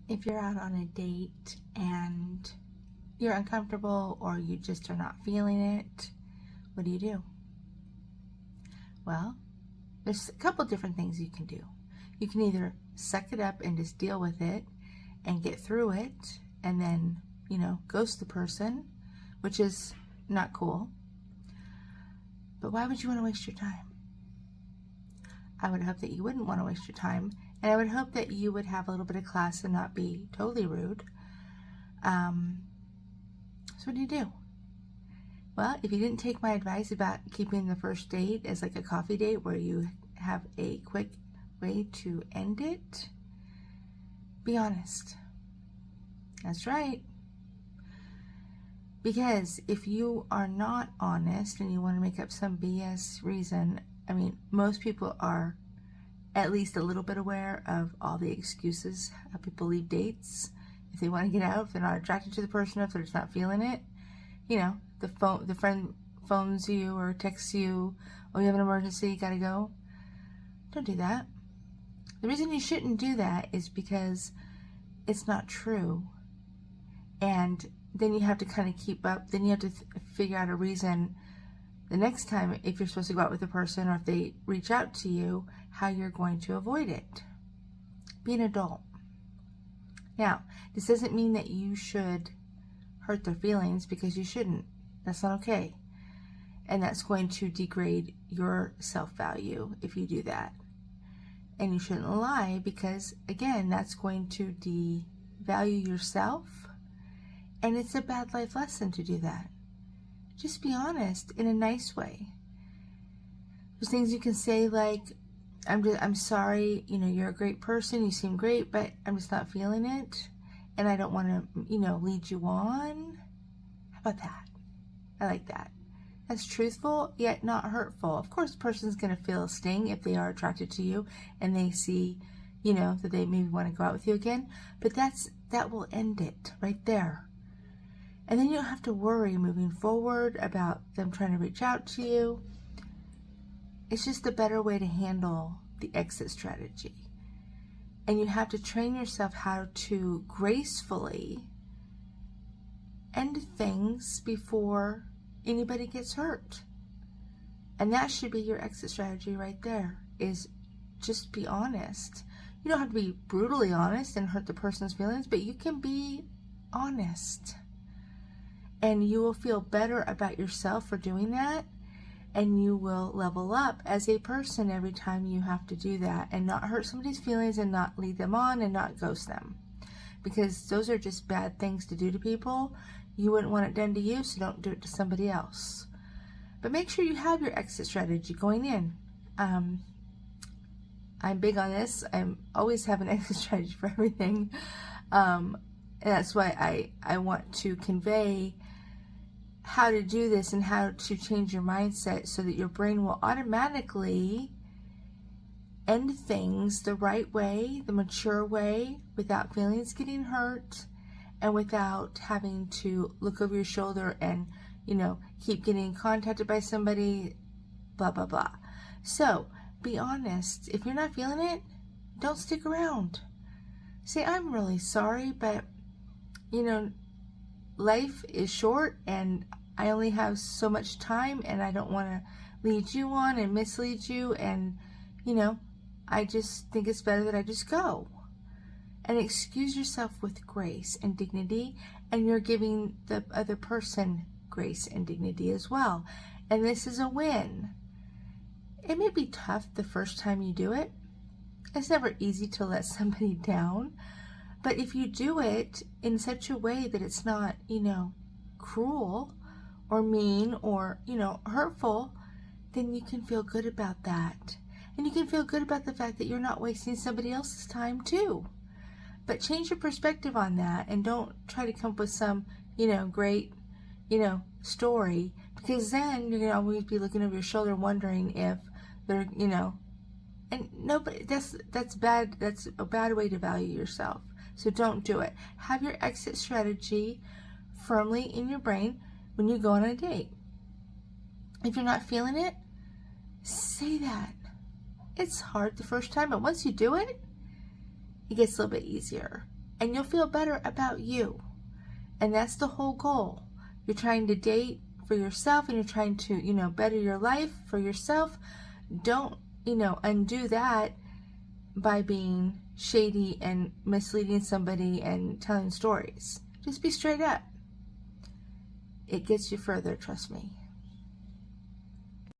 If you're out on a date and you're uncomfortable or you just are not feeling it, what do? Well, there's a couple different things you can do. You can either suck it up and just deal with it and get through it and then, ghost the person, which is not cool. But why would you want to waste your time? I would hope that you wouldn't want to waste your time, and I would hope that you would have a little bit of class and not be totally rude. So what do? Well, if you didn't take my advice about keeping the first date as like a coffee date where you have a quick way to end it, be honest. That's right. Because if you are not honest and you want to make up some BS reason, most people are at least a little bit aware of all the excuses how people leave dates. If they want to get out, if they're not attracted to the person, if they're just not feeling it, the friend phones you or texts you, oh, you have an emergency, you gotta go. Don't do that. The reason you shouldn't do that is because it's not true. And then you have to kind of keep up. Then you have to figure out a reason the next time, if you're supposed to go out with a person or if they reach out to you, how you're going to avoid it. Be an adult. Now, this doesn't mean that you should hurt their feelings, because you shouldn't. That's not okay. And that's going to degrade your self-value if you do that. And you shouldn't lie, because, again, that's going to devalue yourself. And it's a bad life lesson to do that. Just be honest in a nice way. There's things you can say like, I'm sorry, you're a great person, you seem great, but I'm just not feeling it. And I don't want to, lead you on. How about that? I like that. That's truthful, yet not hurtful. Of course, the person's going to feel a sting if they are attracted to you and they see, that they maybe want to go out with you again. But that will end it right there. And then you don't have to worry moving forward about them trying to reach out to you. It's just a better way to handle the exit strategy. And you have to train yourself how to gracefully end things before anybody gets hurt. And that should be your exit strategy right there, is just be honest. You don't have to be brutally honest and hurt the person's feelings, but you can be honest. And you will feel better about yourself for doing that. And you will level up as a person every time you have to do that, and not hurt somebody's feelings and not lead them on and not ghost them. Because those are just bad things to do to people. You wouldn't want it done to you, so don't do it to somebody else. But make sure you have your exit strategy going in. I'm big on this. I always have an exit strategy for everything. And that's why I want to convey how to do this and how to change your mindset so that your brain will automatically end things the right way, the mature way, without feelings getting hurt and without having to look over your shoulder and, keep getting contacted by somebody, blah, blah, blah. So, be honest. If you're not feeling it, don't stick around. Say, I'm really sorry, but, life is short and I only have so much time and I don't want to lead you on and mislead you, and I just think it's better that I just go. And excuse yourself with grace and dignity, and you're giving the other person grace and dignity as well. And this is a win. It may be tough the first time you do it. It's never easy to let somebody down. But if you do it in such a way that it's not, cruel or mean or, hurtful, then you can feel good about that. And you can feel good about the fact that you're not wasting somebody else's time too. But change your perspective on that, and don't try to come up with some, great, story, because then you're going to always be looking over your shoulder wondering if they're, and nobody, that's bad. That's a bad way to value yourself. So don't do it. Have your exit strategy firmly in your brain when you go on a date. If you're not feeling it, say that. It's hard the first time, but once you do it, it gets a little bit easier. and you'll feel better about you. And that's the whole goal. You're trying to date for yourself, and you're trying to, better your life for yourself. Don't, undo that by being shady and misleading somebody and telling stories. Just be straight up. It gets you further, trust me.